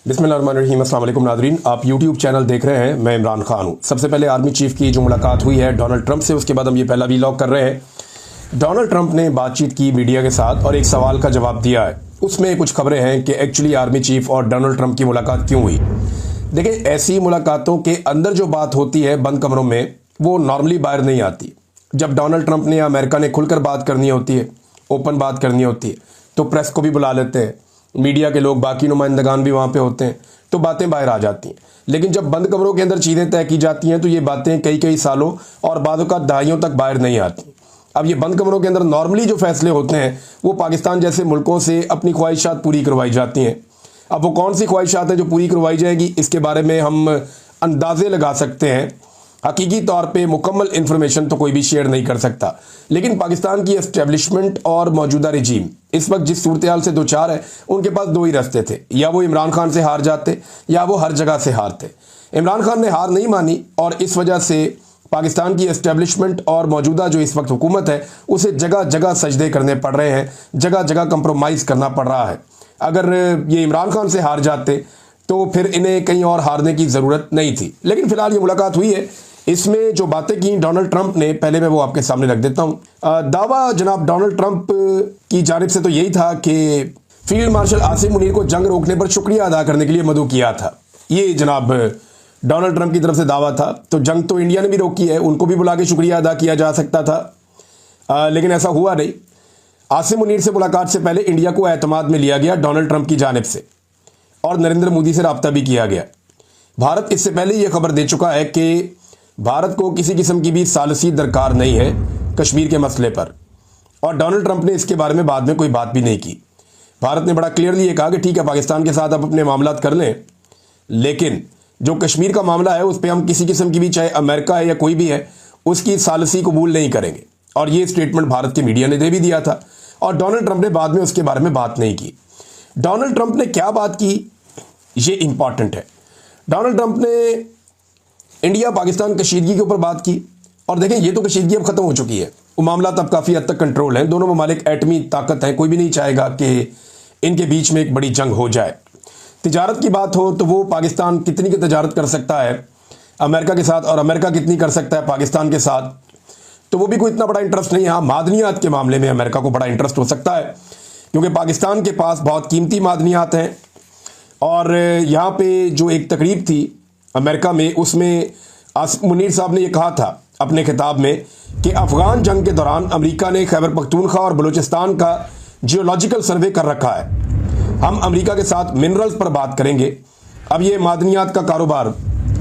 बिस्मिल्लाहिर्रहमानिर्रहीम। अस्सलाम वालेकुम नादरीन, आप यूट्यूब चैनल देख रहे हैं। मैं इमरान खान हूँ। सबसे पहले आर्मी चीफ की जो मुलाकात हुई है डोनाल्ड ट्रंप से, उसके बाद हम ये पहला वीलॉग कर रहे हैं। डोनाल्ड ट्रंप ने बातचीत की मीडिया के साथ और एक सवाल का जवाब दिया है। उसमें कुछ खबरें हैं कि एक्चुअली आर्मी चीफ और डोनाल्ड ट्रंप की मुलाकात क्यों हुई। देखिए, ऐसी मुलाकातों के अंदर जो बात होती है बंद कमरों में, वो नॉर्मली बाहर नहीं आती। जब डोनाल्ड ट्रंप ने या अमेरिका ने खुलकर बात करनी होती है, ओपन बात करनी होती है, तो प्रेस को भी बुला लेते हैं, मीडिया के लोग, बाकी नुमाइंदगान भी वहाँ पे होते हैं, तो बातें बाहर आ जाती हैं। लेकिन जब बंद कमरों के अंदर चीज़ें तय की जाती हैं तो ये बातें कई कई सालों और बादों का दहाइयों तक बाहर नहीं आती। अब ये बंद कमरों के अंदर नॉर्मली जो फैसले होते हैं वो पाकिस्तान जैसे मुल्कों से अपनी ख्वाहिशात पूरी करवाई जाती हैं। अब वो कौन सी ख्वाहिशात हैं जो पूरी करवाई जाएगी, इसके बारे में हम अंदाजे लगा सकते हैं। हकीकी तौर पे मुकम्मल इन्फॉर्मेशन तो कोई भी शेयर नहीं कर सकता। लेकिन पाकिस्तान की एस्टेब्लिशमेंट और मौजूदा रजीम इस वक्त जिस सूरत हाल से दो चार है, उनके पास दो ही रास्ते थे, या वो इमरान खान से हार जाते या वो हर जगह से हारते। इमरान खान ने हार नहीं मानी और इस वजह से पाकिस्तान की एस्टेब्लिशमेंट और मौजूदा जो इस वक्त हुकूमत है उसे जगह जगह सजदे करने पड़ रहे हैं, जगह जगह कंप्रोमाइज़ करना पड़ रहा है। अगर ये इमरान खान से हार जाते तो फिर इन्हें कहीं और हारने की ज़रूरत नहीं थी। लेकिन फिलहाल ये मुलाकात हुई है। इसमें जो बातें की डोनाल्ड ट्रंप ने, पहले मैं वो आपके सामने रख देता हूं। दावा जनाब डोनाल्ड ट्रंप की जानिब से तो यही था कि फील्ड मार्शल आसिम मुनीर को जंग रोकने पर शुक्रिया अदा करने के लिए मदऊ किया था। ये जनाब डोनाल्ड ट्रंप की तरफ से दावा था। तो जंग तो इंडिया ने भी रोकी है, उनको भी बुला के शुक्रिया अदा किया जा सकता था, लेकिन ऐसा हुआ नहीं। आसिम मुनीर से मुलाकात से पहले इंडिया को एतमाद में लिया गया डोनाल्ड ट्रंप की जानिब से, और नरेंद्र मोदी से रब्ता भी किया गया। भारत इससे पहले यह खबर दे चुका है कि भारत को किसी किस्म की भी सालसी दरकार नहीं है कश्मीर के मसले पर, और डोनाल्ड ट्रंप ने इसके बारे में बाद में कोई बात भी नहीं की। भारत ने बड़ा क्लियरली ये कहा कि ठीक है, पाकिस्तान के साथ आप अपने मामलात कर लें, लेकिन जो कश्मीर का मामला है उस पर हम किसी किस्म की भी, चाहे अमेरिका है या कोई भी है, उसकी सालसी कबूल नहीं करेंगे। और ये स्टेटमेंट भारत के मीडिया ने दे भी दिया था, और डोनाल्ड ट्रंप ने बाद में उसके बारे में बात नहीं की। डोनाल्ड ट्रंप ने क्या बात की, ये इंपॉर्टेंट है। डोनाल्ड ट्रंप ने इंडिया पाकिस्तान कशीदगी के ऊपर बात की, और देखें ये तो कशीदगी अब खत्म हो चुकी है, वो मामला तब काफ़ी हद तक कंट्रोल है। दोनों ममालिक एटमी ताकत हैं, कोई भी नहीं चाहेगा कि इनके बीच में एक बड़ी जंग हो जाए। तिजारत की बात हो तो वो पाकिस्तान कितनी की तजारत कर सकता है अमेरिका के साथ, और अमेरिका कितनी कर सकता है पाकिस्तान के साथ, तो वो भी कोई इतना बड़ा इंटरेस्ट नहीं है। हाँ, मादनियात के मामले में अमेरिका को बड़ा इंटरेस्ट हो सकता है, क्योंकि पाकिस्तान के पास बहुत कीमती मादनियात हैं। और यहाँ पे जो एक तकरीब थी अमेरिका में, उसमें आसिम मुनीर साहब ने यह कहा था अपने खिताब में कि अफगान जंग के दौरान अमेरिका ने खैबर पख्तूनख्वा और बलूचिस्तान का जियोलॉजिकल सर्वे कर रखा है। हम अमेरिका के साथ मिनरल्स पर बात करेंगे। अब ये मादनियात का कारोबार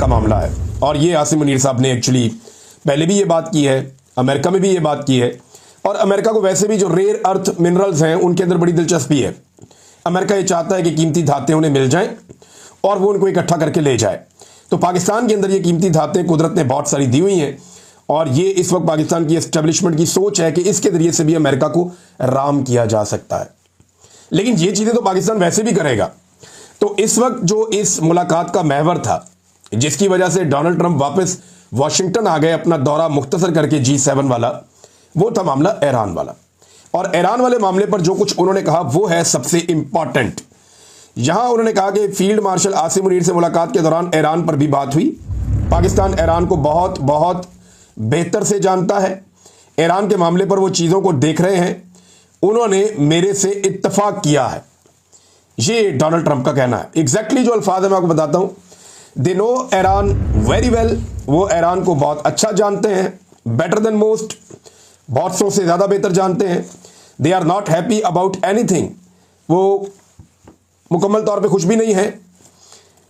का मामला है, और ये आसिम मुनीर साहब ने एक्चुअली पहले भी ये बात की है, अमेरिका में भी ये बात की है। और अमेरिका को वैसे भी जो रेयर अर्थ मिनरल्स हैं उनके अंदर बड़ी दिलचस्पी है। अमेरिका ये चाहता है कि कीमती धातें उन्हें मिल जाएं और वो उनको इकट्ठा करके ले जाए। तो पाकिस्तान के अंदर ये कीमती धातें कुदरत ने बहुत सारी दी हुई हैं, और ये इस वक्त पाकिस्तान की एस्टेब्लिशमेंट की सोच है कि इसके जरिए से भी अमेरिका को राम किया जा सकता है। लेकिन ये चीज़ें तो पाकिस्तान वैसे भी करेगा। तो इस वक्त जो इस मुलाकात का महवर था, जिसकी वजह से डोनाल्ड ट्रंप वापस वाशिंगटन आ गए अपना दौरा मुख्तसर करके G7 वाला, वो था मामला ईरान वाला। और ईरान वाले मामले पर जो कुछ उन्होंने कहा वो है सबसे इंपॉर्टेंट। यहां उन्होंने कहा कि फील्ड मार्शल आसिम मुनीर से मुलाकात के दौरान ईरान पर भी बात हुई। पाकिस्तान ईरान को बहुत बहुत बेहतर से जानता है। ईरान के मामले पर वो चीज़ों को देख रहे हैं। उन्होंने मेरे से इत्तफाक किया है, ये डोनाल्ड ट्रंप का कहना है। एग्जैक्टली जो अल्फाज है मैं आपको बताता हूं। They know Iran very well, वो ईरान को बहुत अच्छा जानते हैं, बेटर देन मोस्ट, बहुत सौ से ज़्यादा बेहतर जानते हैं। They are not happy about anything, वो मुकम्मल तौर पे खुश भी नहीं है।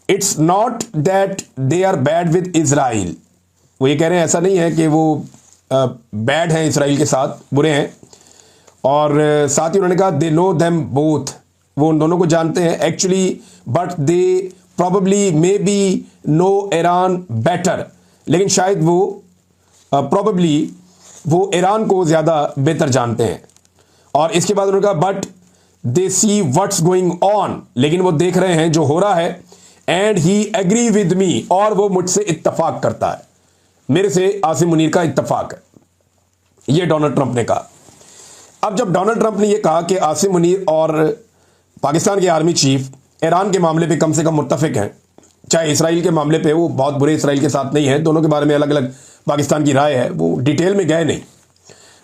It's not that they are bad with Israel, वो ये कह रहे हैं ऐसा नहीं है कि वो बैड हैं इसराइल के साथ, बुरे हैं। और साथ ही उन्होंने कहा दे नो देम बोथ, वो उन दोनों को जानते हैं actually, but they probably may be know Iran better, लेकिन शायद वो प्रॉबली वो ईरान को ज़्यादा बेहतर जानते हैं। और इसके बाद उन्होंने कहा but they see what's going on, लेकिन वो देख रहे हैं जो हो रहा है, and he agree with me, और वो मुझसे इत्तफाक करता है, मेरे से आसिम मुनीर का इत्तफाक है, ये डोनाल्ड ट्रंप ने कहा। अब जब डोनाल्ड ट्रंप ने यह कहा कि आसिम मुनीर और पाकिस्तान के आर्मी चीफ ईरान के मामले पे कम से कम मुत्तफिक हैं, चाहे इसराइल के मामले पे वो बहुत बुरे इसराइल के साथ नहीं है, दोनों के बारे में अलग अलग पाकिस्तान की राय है, वो डिटेल में गए नहीं।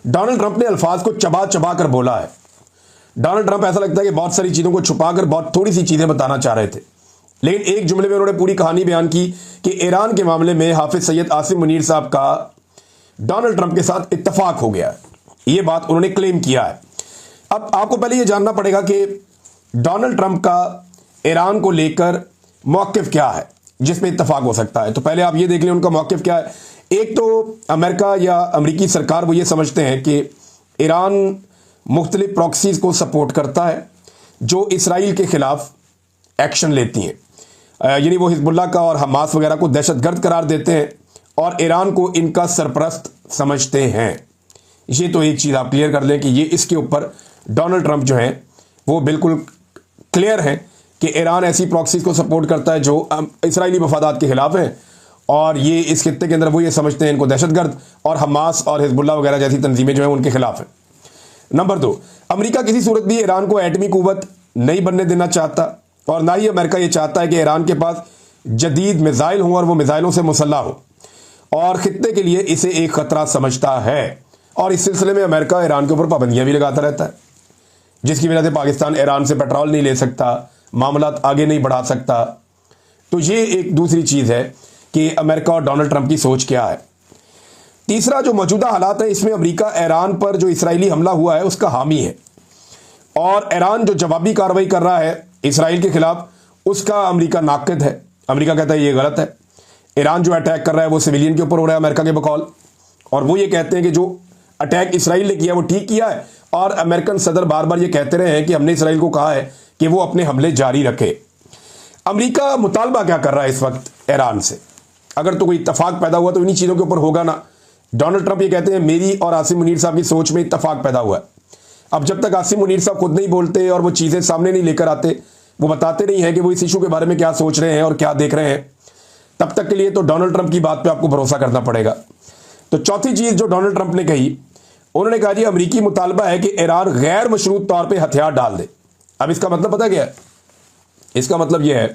डोनाल्ड ट्रंप ने अल्फाज को चबा चबा कर बोला है। डोनाल्ड ट्रंप ऐसा लगता है कि बहुत सारी चीज़ों को छुपाकर बहुत थोड़ी सी चीज़ें बताना चाह रहे थे, लेकिन एक जुमले में उन्होंने पूरी कहानी बयान की कि ईरान के मामले में हाफिज सैयद आसिम मुनीर साहब का डोनाल्ड ट्रंप के साथ इत्तफाक हो गया है, ये बात उन्होंने क्लेम किया है। अब आपको पहले ये जानना पड़ेगा कि डोनाल्ड ट्रंप का ईरान को लेकर मौक़िफ़ क्या है जिसमें इत्तफाक हो सकता है। तो पहले आप ये देख लें उनका मौक़िफ़ क्या है। एक तो अमेरिका या अमेरिकी सरकार वो ये समझते हैं कि ईरान मुख्तलिफ प्रॉक्सीज़ को सपोर्ट करता है जो इसराइल के ख़िलाफ़ एक्शन लेती हैं, यानी वो हिजबुल्लाह का और हमास वगैरह को दहशतगर्द करार देते हैं और ईरान को इनका सरपरस्त समझते हैं। ये तो एक चीज़ आप क्लियर कर लें कि ये इसके ऊपर डोनाल्ड ट्रंप जो हैं वो बिल्कुल क्लियर हैं कि ईरान ऐसी प्रॉक्सीज़ को सपोर्ट करता है जो इसराइली मफादात के ख़िलाफ़ हैं, और ये इस खित्ते के अंदर वो ये समझते हैं इनको दहशतगर्द, और हमास और हिजबुल्लाह वगैरह जैसी तंजीमें जो हैं उनके खिलाफ हैं। नंबर 2, अमेरिका किसी सूरत भी ईरान को एटमी कुव्वत नहीं बनने देना चाहता, और ना ही अमेरिका ये चाहता है कि ईरान के पास जदीद मिसाइल हों और वो मिसाइलों से मुसल्लह हो, और खित्ते के लिए इसे एक ख़तरा समझता है। और इस सिलसिले में अमेरिका ईरान के ऊपर पाबंदियाँ भी लगाता रहता है, जिसकी वजह से पाकिस्तान ईरान से पेट्रोल नहीं ले सकता, मामलात आगे नहीं बढ़ा सकता। तो ये एक दूसरी चीज़ है कि अमेरिका और डोनाल्ड ट्रंप की सोच क्या है। तीसरा, जो मौजूदा हालात है इसमें अमेरिका ईरान पर जो इसराइली हमला हुआ है उसका हामी है, और ईरान जो जवाबी कार्रवाई कर रहा है इसराइल के खिलाफ उसका अमेरिका नाक़िद है। अमेरिका कहता है ये गलत है, ईरान जो अटैक कर रहा है वो सिविलियन के ऊपर हो रहा है अमेरिका के बकौल, और वो ये कहते हैं कि जो अटैक इसराइल ने किया वो ठीक किया है, और अमेरिकन सदर बार बार ये कहते रहे हैं कि हमने इसराइल को कहा है कि वो अपने हमले जारी रखे। अमेरिका मुतालबा क्या कर रहा है इस वक्त ईरान से? अगर तो कोई इत्तफाक पैदा हुआ तो इन्हीं चीज़ों के ऊपर होगा ना। डोनाल्ड ट्रंप ये कहते हैं मेरी और आसिम मुनीर साहब की सोच में इत्तफाक पैदा हुआ है। अब जब तक आसिम मुनीर साहब खुद नहीं बोलते और वो चीज़ें सामने नहीं लेकर आते, वो बताते नहीं हैं कि वो इस इशू के बारे में क्या सोच रहे हैं और क्या देख रहे हैं, तब तक के लिए तो डोनाल्ड ट्रंप की बात पे आपको भरोसा करना पड़ेगा। तो चौथी चीज़ जो डोनाल्ड ट्रंप ने कही, उन्होंने कहा जी अमरीकी मुतालबा है कि ईरान गैर मशरूत तौर पर हथियार डाल दे। अब इसका मतलब पता क्या है? इसका मतलब यह है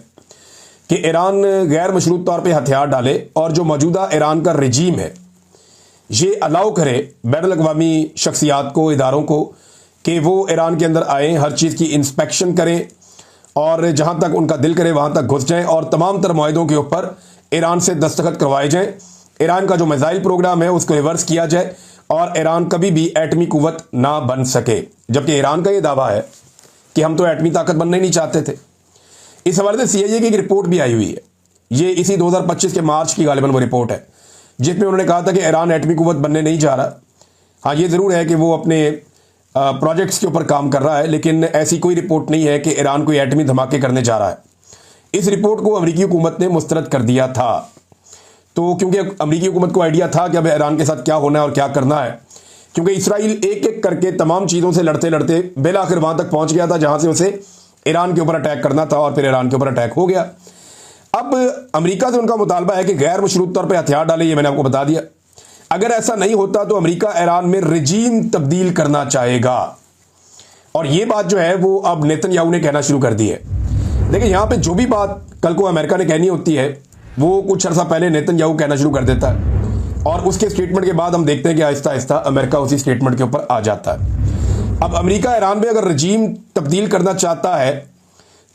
कि ईरान गैर मशरूत तौर पर हथियार डाले और जो मौजूदा ईरान का रजीम है ये अलाउ करे बैनुल-अक़वामी शख्सियात को, इदारों को, कि वो ईरान के अंदर आएँ, हर चीज़ की इंस्पेक्शन करें और जहाँ तक उनका दिल करे वहाँ तक घुस जाएँ, और तमाम तर मुआहदों के ऊपर ईरान से दस्तखत करवाए जाएँ। ईरान का जो मिसाइल प्रोग्राम है उसको रिवर्स किया जाए और ईरान कभी भी एटमी कुव्वत ना बन सके। जबकि ईरान का ये दावा है कि हम तो एटमी ताकत बनना ही नहीं चाहते थे। इस हवाले से CIA की एक रिपोर्ट भी आई हुई है, ये इसी 2025 के मार्च की गालिबन वो रिपोर्ट है, जिसमें उन्होंने कहा था कि ईरान एटमी कुव्वत बनने नहीं जा रहा। हाँ, ये ज़रूर है कि वो अपने प्रोजेक्ट्स के ऊपर काम कर रहा है, लेकिन ऐसी कोई रिपोर्ट नहीं है कि ईरान कोई एटमी धमाके करने जा रहा है। इस रिपोर्ट को अमेरिकी हुकूमत ने मुस्तरद कर दिया था। तो क्योंकि अमेरिकी हुकूमत को आइडिया था कि अब ईरान के साथ क्या होना है और क्या करना है, क्योंकि इसराइल एक एक करके तमाम चीज़ों से लड़ते लड़ते बिल आखिर वहाँ तक पहुँच गया था जहाँ से उसे ईरान के ऊपर अटैक करना था, और फिर ईरान के ऊपर अटैक हो गया। अब अमेरिका से उनका मुतालबा है कि गैर मशरूत तौर पे हथियार डाले, ये मैंने आपको बता दिया। अगर ऐसा नहीं होता तो अमेरिका ईरान में रजीम तब्दील करना चाहेगा, और ये बात जो है वो अब नेतन्याहू ने कहना शुरू कर दी है। देखिए, यहाँ पे जो भी बात कल को अमेरिका ने कहनी होती है वो कुछ अर्सा पहले नेतन्याहू कहना शुरू कर देता है, और उसके स्टेटमेंट के बाद हम देखते हैं कि आहिस्ता आहिस्ता अमेरिका उसी स्टेटमेंट के ऊपर आ जाता है। अब अमेरिका ईरान में अगर रजीम तब्दील करना चाहता है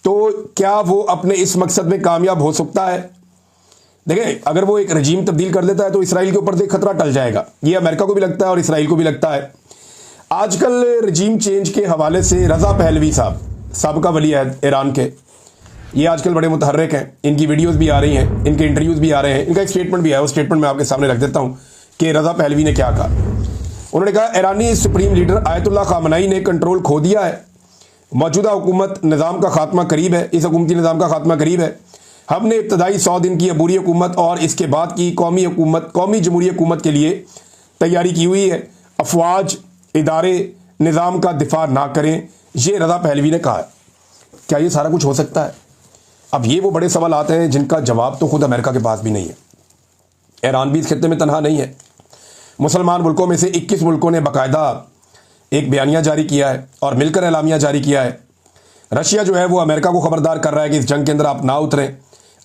तो क्या वो अपने इस मकसद में कामयाब हो सकता है? देखिए, अगर वो एक रजीम तब्दील कर देता है तो इसराइल के ऊपर से खतरा टल जाएगा। ये अमेरिका को भी लगता है और इसराइल को भी लगता है। आजकल रजीम चेंज के हवाले से रज़ा पहलवी साहब, साबिका वली अहद ईरान के, ये आजकल बड़े मुतहर्रिक हैं। इनकी वीडियोस भी आ रही हैं, इनके इंटरव्यूज़ भी आ रहे हैं, इनका एक स्टेटमेंट भी आया। वो स्टेटमेंट मैं आपके सामने रख देता हूँ कि रज़ा पहलवी ने क्या कहा। उन्होंने कहा, ईरानी सुप्रीम लीडर आयतुल्लाह ख़ामनेई ने कंट्रोल खो दिया है। मौजूदा हुकूमत निज़ाम का खात्मा करीब है, इस हुकूमती निज़ाम का खात्मा करीब है। हमने इब्तदाई 100 दिन की अबूरी हुकूमत और इसके बाद की कौमी जमहूरी हुकूमत के लिए तैयारी की हुई है। अफवाज, इदारे निज़ाम का दिफा ना करें, ये रज़ा पहलवी ने कहा है। क्या ये सारा कुछ हो सकता है? अब ये वो बड़े सवाल आते हैं जिनका जवाब तो खुद अमेरिका के पास भी नहीं है। ईरान भी इस खित्ते में तनहा नहीं है। मुसलमान मुल्कों में से 21 मुल्कों ने बाकायदा एक बयानिया जारी किया है और मिलकर एलामिया जारी किया है। रशिया जो है वो अमेरिका को खबरदार कर रहा है कि इस जंग के अंदर आप ना उतरें।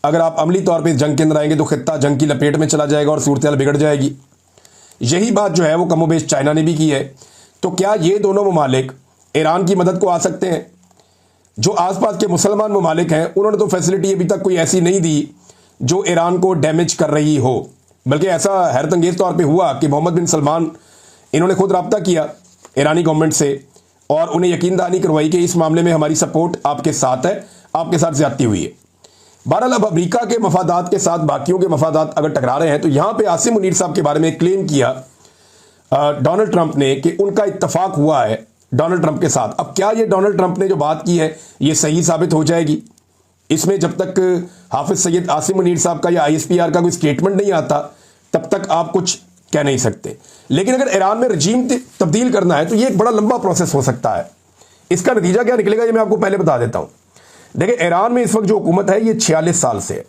अगर आप अमली तौर पे इस जंग के अंदर आएंगे तो खित्ता जंग की लपेट में चला जाएगा और सूरत बिगड़ जाएगी। यही बात जो है वो कमोबेश चाइना ने भी की है। तो क्या ये दोनों ममालिक ईरान की मदद को आ सकते हैं? जो आसपास के मुसलमान ममालिक हैं उन्होंने तो फैसिलिटी अभी तक कोई ऐसी नहीं दी जो ईरान को डैमेज कर रही हो, बल्कि ऐसा हैरत अंगेज तौर पे हुआ कि मोहम्मद बिन सलमान इन्होंने खुद रब्ता किया ईरानी गवर्नमेंट से और उन्हें यकीन दहानी करवाई कि इस मामले में हमारी सपोर्ट आपके साथ है, आपके साथ ज्यादती हुई है। बहरहाल अब अमेरिका के मफादात के साथ बाकियों के मफादात अगर टकरा रहे हैं तो यहां पे आसिम मुनीर साहब के बारे में क्लेम किया डोनाल्ड ट्रंप ने कि उनका इत्तफाक हुआ है डोनाल्ड ट्रंप के साथ। अब क्या ये डोनाल्ड ट्रंप ने जो बात की है ये सही साबित हो जाएगी? इसमें जब तक हाफिज सैयद आसिम मुनीर साहब का या ISPR का कोई स्टेटमेंट नहीं आता तब तक आप कुछ कह नहीं सकते। लेकिन अगर ईरान में रजीम तब्दील करना है तो ये एक बड़ा लंबा प्रोसेस हो सकता है। इसका नतीजा क्या निकलेगा ये मैं आपको पहले बता देता हूं। देखिए, ईरान में इस वक्त जो हुकूमत है ये 46 साल से है।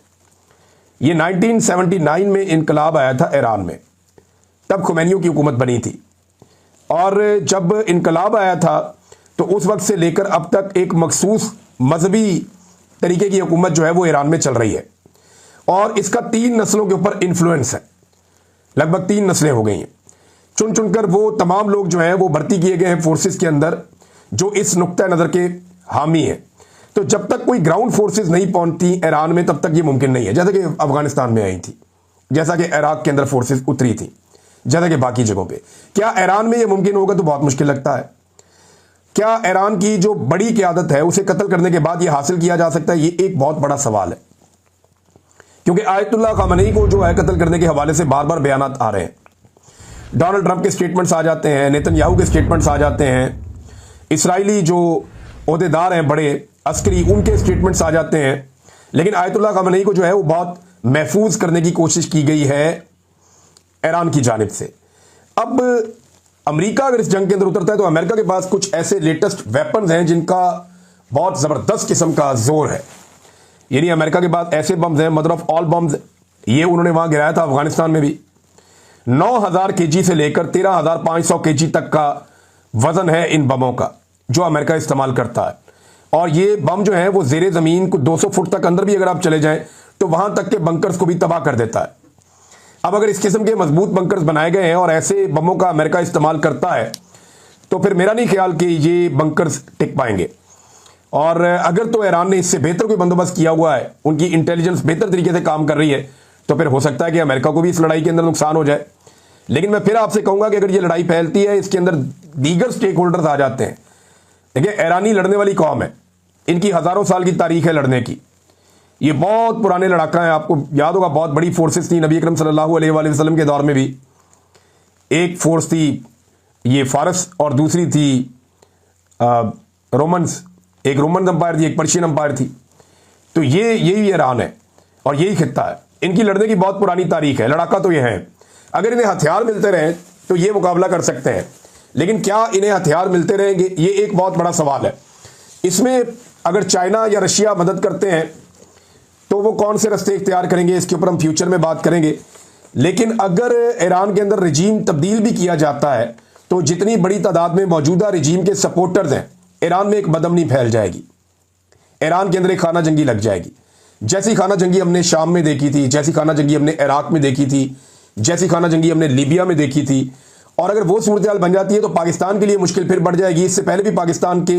ये 1979 में इनकलाब आया था ईरान में, तब खुमैनियों की हुकूमत बनी थी। और जब इनकलाब आया था तो उस वक्त से लेकर अब तक एक मखसूस मजहबी तरीके की हुकूमत जो है वो ईरान में चल रही है और इसका 3 नस्लों के ऊपर इन्फ्लुएंस है। लगभग 3 नस्लें हो गई हैं। चुन चुनकर वो तमाम लोग जो हैं वो भर्ती किए गए हैं फोर्सेस के अंदर जो इस नुक्ता नज़र के हामी हैं। तो जब तक कोई ग्राउंड फोर्सेस नहीं पहुंचती ईरान में तब तक ये मुमकिन नहीं है। जैसा कि अफगानिस्तान में आई थी, जैसा कि इराक के अंदर फोर्सेस उतरी थी, जैसा कि बाकी जगहों पे। क्या ईरान में ये मुमकिन होगा? तो बहुत मुश्किल लगता है। क्या ईरान की जो बड़ी क़यादत है उसे कत्ल करने के बाद ये हासिल किया जा सकता है? ये एक बहुत बड़ा सवाल है, क्योंकि आयतुल्लाह ख़ामेनी को जो है कत्ल करने के हवाले से बार बार बयानात आ रहे हैं। डोनाल्ड ट्रंप के स्टेटमेंट्स आ जाते हैं, नेतन्याहू के स्टेटमेंट्स आ जाते हैं, इसराइली जो ओहदेदार हैं बड़े अस्करी उनके स्टेटमेंट्स आ जाते हैं। लेकिन आयतुल्लाह ख़ामेनी को जो है वो बहुत महफूज करने की कोशिश की गई है ईरान की जानिब से। अब अमेरिका अगर इस जंग के अंदर उतरता है तो अमेरिका के पास कुछ ऐसे लेटेस्ट वेपन्स हैं जिनका बहुत ज़बरदस्त किस्म का जोर है। यानी अमेरिका के पास ऐसे बम्स हैं, मदर ऑफ ऑल बम्स, ये उन्होंने वहां गिराया था अफगानिस्तान में भी। 9000 kg से लेकर 13,500 kg तक का वजन है इन बमों का जो अमेरिका इस्तेमाल करता है। और ये बम जो है वो जेरे जमीन को 200 फुट तक अंदर भी अगर आप चले जाएं तो वहां तक के बंकर्स को भी तबाह कर देता है। अब अगर इस किस्म के मजबूत बंकर्स बनाए गए हैं और ऐसे बमों का अमेरिका इस्तेमाल करता है तो फिर मेरा नहीं ख्याल कि ये बंकर्स टिक पाएंगे। और अगर तो ईरान ने इससे बेहतर कोई बंदोबस्त किया हुआ है, उनकी इंटेलिजेंस बेहतर तरीके से काम कर रही है, तो फिर हो सकता है कि अमेरिका को भी इस लड़ाई के अंदर नुकसान हो जाए। लेकिन मैं फिर आपसे कहूंगा कि अगर ये लड़ाई फैलती है इसके अंदर दीगर स्टेक होल्डर्स आ जाते हैं। देखिए, ईरानी लड़ने वाली कौम है, इनकी हज़ारों साल की तारीख है लड़ने की। ये बहुत पुराने लड़ाका हैं। आपको याद होगा बहुत बड़ी फोर्सेस थी नबी अकरम सल्लल्लाहु अलैहि वसल्लम के दौर में भी। एक फोर्स थी ये फारस और दूसरी थी रोमन्स। एक रोमन अंपायर थी, एक पर्शियन अंपायर थी। तो ये यही ईरान है और यही खित्ता है। इनकी लड़ने की बहुत पुरानी तारीख है। लड़ाका तो ये है, अगर इन्हें हथियार मिलते रहें तो ये मुकाबला कर सकते हैं। लेकिन क्या इन्हें हथियार मिलते रहेंगे, ये एक बहुत बड़ा सवाल है। इसमें अगर चाइना या रशिया मदद करते हैं तो वो कौन से रास्ते इख्तियार करेंगे, इसके ऊपर हम फ्यूचर में बात करेंगे। लेकिन अगर ईरान के अंदर रजीम तब्दील भी किया जाता है तो जितनी बड़ी तादाद में मौजूदा रजीम के सपोर्टर्स हैं, ईरान में एक बदअमनी फैल जाएगी। ईरान के अंदर एक खाना जंगी लग जाएगी। जैसी खाना जंगी हमने शाम में देखी थी, जैसी खाना जंगी हमने इराक में देखी थी, जैसी खाना जंगी हमने लीबिया में देखी थी। और अगर वो सूरत हाल बन जाती है तो पाकिस्तान के लिए मुश्किल फिर बढ़ जाएगी। इससे पहले भी पाकिस्तान के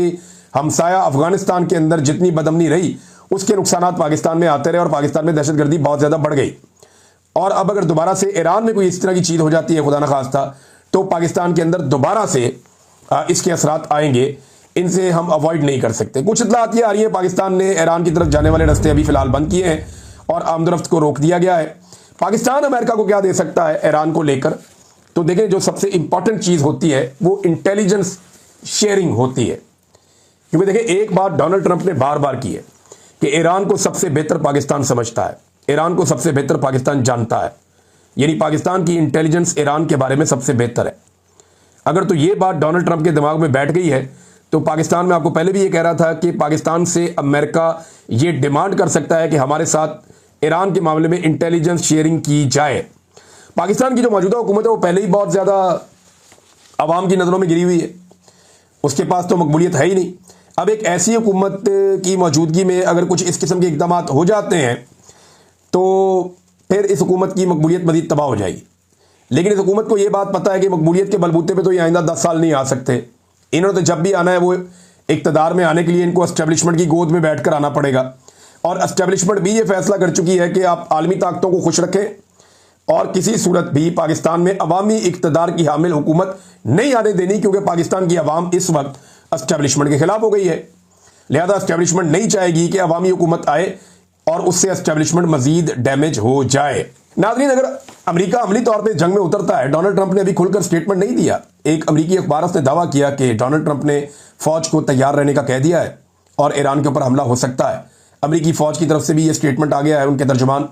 हमसाया अफगानिस्तान के अंदर जितनी बदअमनी रही उसके नुकसानात पाकिस्तान में आते रहे और पाकिस्तान में दहशतगर्दी बहुत ज़्यादा बढ़ गई। और अब अगर दोबारा से ईरान में कोई इस तरह की चीज़ हो जाती है खुदा न खास्ता, तो पाकिस्तान के अंदर दोबारा से इसके असरात आएंगे। इनसे हम अवॉइड नहीं कर सकते। कुछ इत्तलात ये आ रही है पाकिस्तान ने ईरान की तरफ जाने वाले रास्ते अभी फिलहाल बंद किए हैं और आमदरफ्त को रोक दिया गया है। पाकिस्तान अमेरिका को क्या दे सकता है ईरान को लेकर? तो देखें, जो सबसे इंपॉर्टेंट चीज़ होती है वो इंटेलिजेंस शेयरिंग होती है। क्योंकि देखें, एक बात डोनाल्ड ट्रंप ने बार बार की है कि ईरान को सबसे बेहतर पाकिस्तान समझता है, ईरान को सबसे बेहतर पाकिस्तान जानता है। यानी पाकिस्तान की इंटेलिजेंस ईरान के बारे में सबसे बेहतर है। अगर तो ये बात डोनाल्ड ट्रंप के दिमाग में बैठ गई है तो पाकिस्तान में, आपको पहले भी ये कह रहा था कि पाकिस्तान से अमेरिका ये डिमांड कर सकता है कि हमारे साथ ईरान के मामले में इंटेलिजेंस शेयरिंग की जाए। पाकिस्तान की जो मौजूदा हुकूमत है वो पहले ही बहुत ज़्यादा आवाम की नज़रों में गिरी हुई है, उसके पास तो मकबूलियत है ही नहीं। अब एक ऐसी हुकूमत की मौजूदगी में अगर कुछ इस किस्म के इकदाम हो जाते हैं तो फिर इस हुकूमत की मकबूलियत मज़ीद तबाह हो जाएगी। लेकिन इस हुकूमत को यह बात पता है कि मकबूलियत के बलबूते पे तो ये आइंदा 10 साल नहीं आ सकते। इन्होंने तो जब भी आना है वो इक़्तिदार में आने के लिए इनको एस्टेब्लिशमेंट की गोद में बैठ कर आना पड़ेगा। और एस्टेब्लिशमेंट भी ये फैसला कर चुकी है कि आप आलमी ताकतों को खुश रखें और किसी सूरत भी पाकिस्तान में अवामी इक़्तिदार की हामिल हुकूमत नहीं आने देनी, क्योंकि पाकिस्तान की अवाम इस वक्त एस्टेब्लिशमेंट के खिलाफ हो गई है। लिहाजा एस्टेब्लिशमेंट नहीं चाहेगी कि अवामी हुकूमत आए और उससे एस्टेब्लिशमेंट मजीद डैमेज हो जाए। नाज़रीन, अगर अमेरिका अमली तौर पे जंग में उतरता है, डोनाल्ड ट्रंप ने अभी खुलकर स्टेटमेंट नहीं दिया। एक अमेरिकी अखबार ने दावा किया कि डोनाल्ड ट्रंप ने फौज को तैयार रहने का कह दिया है और ईरान के ऊपर हमला हो सकता है। अमेरिकी फौज की तरफ से भी ये स्टेटमेंट आ गया है। उनके तर्जुमान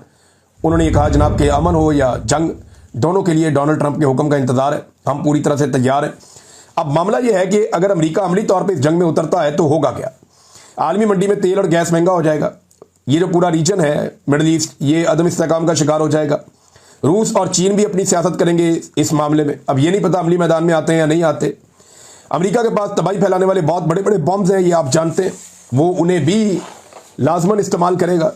उन्होंने ये कहा, जनाब कि अमन हो या जंग, दोनों के लिए डोनाल्ड ट्रंप के हुक्म का इंतजार है, हम पूरी तरह से तैयार हैं। अब मामला यह है कि अगर अमेरिका अमली तौर पर इस जंग में उतरता है तो होगा क्या? आलमी मंडी में तेल और गैस महंगा हो जाएगा। ये जो पूरा रीजन है मिडल ईस्ट, ये अदम इस्तेहकाम का शिकार हो जाएगा। रूस और चीन भी अपनी सियासत करेंगे इस मामले में। अब ये नहीं पता अमली मैदान में आते हैं या नहीं आते। अमेरिका के पास तबाही फैलाने वाले बहुत बड़े बड़े बॉम्ब्स हैं, ये आप जानते हैं। वो उन्हें भी लाजमन इस्तेमाल करेगा।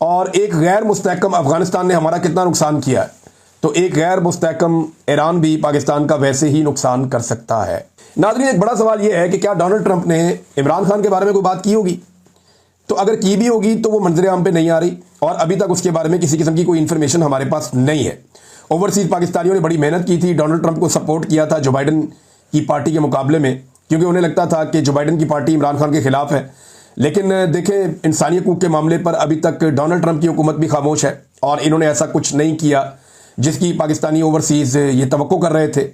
और एक गैर मुस्तहकम अफगानिस्तान ने हमारा कितना नुकसान किया है, तो एक गैर मुस्तहकम ईरान भी पाकिस्तान का वैसे ही नुकसान कर सकता है। नाज़रीन, एक बड़ा सवाल यह है कि क्या डोनाल्ड ट्रंप ने इमरान खान के बारे में कोई बात की होगी? तो अगर की भी होगी तो वो मंजर आम पे नहीं आ रही और अभी तक उसके बारे में किसी किस्म की कोई इन्फॉर्मेशन हमारे पास नहीं है। ओवरसीज पाकिस्तानियों ने बड़ी मेहनत की थी, डोनाल्ड ट्रंप को सपोर्ट किया था जो बाइडन की पार्टी के मुकाबले में, क्योंकि उन्हें लगता था कि जो बाइडन की पार्टी इमरान खान के खिलाफ है। लेकिन देखें, इंसानी हकूक़ के मामले पर अभी तक डोनाल्ड ट्रंप की हुकूमत भी खामोश है और इन्होंने ऐसा कुछ नहीं किया जिसकी पाकिस्तानी ओवरसीज़ ये तवक्को कर रहे थे।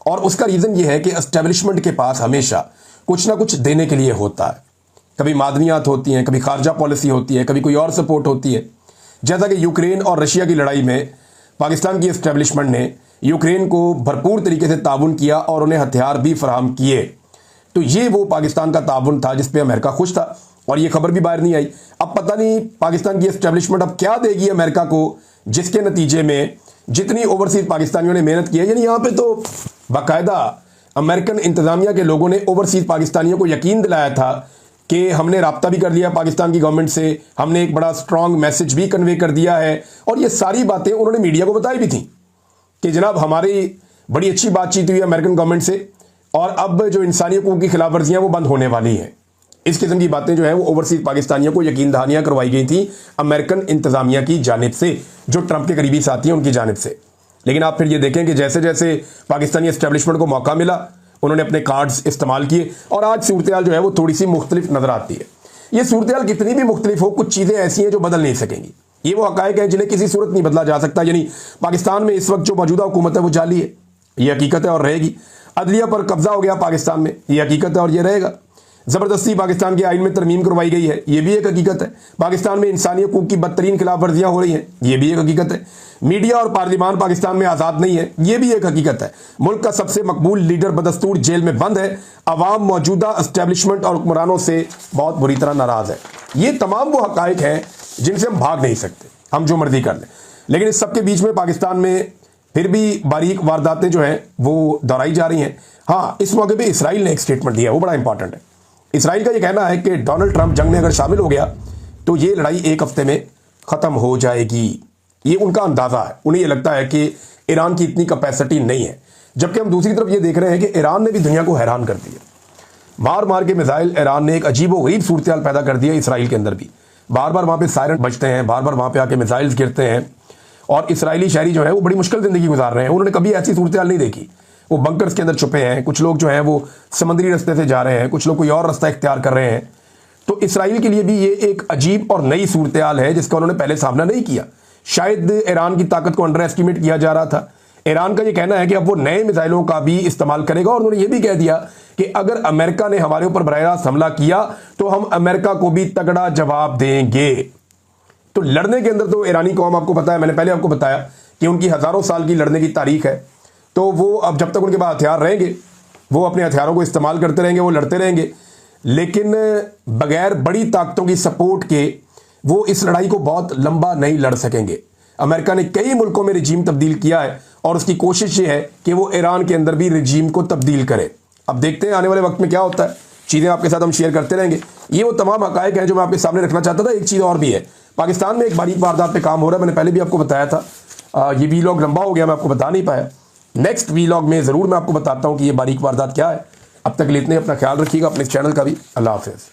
और उसका रीज़न ये है कि एस्टेब्लिशमेंट के पास हमेशा कुछ ना कुछ देने के लिए होता है। कभी मादनियात होती हैं, कभी खारजा पॉलिसी होती है, कभी कोई और सपोर्ट होती है। जैसा कि यूक्रेन और रशिया की लड़ाई में पाकिस्तान की एस्टेब्लिशमेंट ने यूक्रेन को भरपूर तरीके से ताउन किया और उन्हें हथियार भी फराहम किए। तो ये वो पाकिस्तान का ताउन था जिस पे अमेरिका खुश था और ये खबर भी बाहर नहीं आई। अब पता नहीं पाकिस्तान की एस्टेब्लिशमेंट अब क्या देगी अमेरिका को, जिसके नतीजे में जितनी ओवरसीज पाकिस्तानियों ने मेहनत की है, यानी यहाँ पे तो बाकायदा अमेरिकन इंतजामिया के लोगों ने ओवरसीज पाकिस्तानियों को यकीन दिलाया था कि हमने राब्ता भी कर लिया पाकिस्तान की गवर्नमेंट से, हमने एक बड़ा स्ट्रांग मैसेज भी कन्वे कर दिया है। और ये सारी बातें उन्होंने मीडिया को बताई भी थी कि जनाब हमारी बड़ी अच्छी बातचीत हुई अमेरिकन गवर्नमेंट से और अब जो इंसानी हकूक़ की खिलाफ वर्जियाँ वो बंद होने वाली हैं। इस किस्म की बातें जो है वो ओवरसीज पाकिस्तानियों को यकीन दहानियाँ करवाई गई थी अमेरिकन इंतजामिया की जानिब से, जो ट्रंप के करीबी साथी हैं उनकी जानिब से। लेकिन आप फिर ये देखें कि जैसे जैसे पाकिस्तानी एस्टेब्लिशमेंट को मौका मिला उन्होंने अपने कार्ड्स इस्तेमाल किए और आज सूरत हाल जो है वो थोड़ी सी मुख्तलिफ नजर आती है। ये सूरत हाल कितनी भी मुख्तलिफ हो, कुछ चीज़ें ऐसी हैं जो बदल नहीं सकेंगी। ये वो हकायक है जिन्हें किसी सूरत नहीं बदला जा सकता। यानी पाकिस्तान में इस वक्त जो मौजूदा हुकूमत है वो जाली है, ये हकीकत है और रहेगी। अदलिया पर कब्जा हो गया पाकिस्तान में, ये हकीकत है और ये रहेगा। ज़बरदस्ती पाकिस्तान के आइन में तरमीम करवाई गई है, ये भी एक हकीकत है। पाकिस्तान में इंसानी हकूक़ की बदतरीन खिलाफ वर्जियाँ हो रही हैं, ये भी एक हकीकत है। मीडिया और पार्लिमान पाकिस्तान में आज़ाद नहीं है, ये भी एक हकीकत है। मुल्क का सबसे मकबूल लीडर बदस्तूर जेल में बंद है। अवाम मौजूदा एस्टेब्लिशमेंट और हुक्मरानों से बहुत बुरी तरह नाराज़ है। ये तमाम वो हकायक हैं जिनसे हम भाग नहीं सकते, हम जो मर्जी कर लें। लेकिन इस सब के बीच में पाकिस्तान में फिर भी बारीक वारदातें जो हैं वो दोहराई जा रही हैं। हाँ, इस मौके पर इसराइल ने एक स्टेटमेंट दिया, वो बड़ा इंपॉर्टेंट है। इसराइल का ये कहना है कि डोनाल्ड ट्रंप जंग में अगर शामिल हो गया तो ये लड़ाई एक हफ्ते में ख़त्म हो जाएगी। ये उनका अंदाज़ा है। उन्हें ये लगता है कि ईरान की इतनी कैपेसिटी नहीं है। जबकि हम दूसरी तरफ ये देख रहे हैं कि ईरान ने भी दुनिया को हैरान कर दिया। मार मार के मिसाइल ईरान ने एक अजीब व गरीब सूरत हाल पैदा कर दिया इसराइल के अंदर भी। बार बार वहाँ पे सायरन बजते हैं, बार बार वहाँ पे आके मिसाइल्स गिरते हैं और इसराइली शहरी जो है वो बड़ी मुश्किल ज़िंदगी गुजार रहे हैं। उन्होंने कभी ऐसी सूरत हाल नहीं देखी। वो बंकर्स के अंदर छुपे हैं, कुछ लोग जो हैं वो समुद्री रास्ते से जा रहे हैं, कुछ लोग कोई और रास्ता इख्तियार कर रहे हैं। तो इसराइल के लिए भी ये एक अजीब और नई सूरत हाल है जिसका उन्होंने पहले सामना नहीं किया। शायद ईरान की ताकत को अंडर एस्टिमेट किया जा रहा था। ईरान का ये कहना है कि अब वो नए मिसाइलों का भी इस्तेमाल करेगा और उन्होंने ये भी कह दिया कि अगर अमेरिका ने हमारे ऊपर बराह रास्त हमला किया तो हम अमेरिका को भी तगड़ा जवाब देंगे। तो लड़ने के अंदर तो ईरानी कौम, आपको पता है, मैंने पहले आपको बताया कि उनकी हज़ारों साल की लड़ने की तारीख है। तो वो अब जब तक उनके पास हथियार रहेंगे वो अपने हथियारों को इस्तेमाल करते रहेंगे, वो लड़ते रहेंगे। लेकिन बगैर बड़ी ताकतों की सपोर्ट के वो इस लड़ाई को बहुत लंबा नहीं लड़ सकेंगे। अमेरिका ने कई मुल्कों में रिजीम तब्दील किया है और उसकी कोशिश ये है कि वो ईरान के अंदर भी रिजीम को तब्दील करे। अब देखते हैं आने वाले वक्त में क्या होता है। चीज़ें आपके साथ हम शेयर करते रहेंगे। ये वो तमाम हकायक हैं जो मैं आपके सामने रखना चाहता था। एक चीज़ और भी है, पाकिस्तान में एक बारीक वारदात पे काम हो रहा है, मैंने पहले भी आपको बताया था। ये वीलॉग लंबा हो गया, मैं आपको बता नहीं पाया। नेक्स्ट वीलॉग में ज़रूर मैं आपको बताता हूँ कि ये बारीक वारदात क्या है। अब तक के लिए इतने, अपना ख्याल रखिएगा, अपने चैनल का भी। अल्लाह हाफिज़।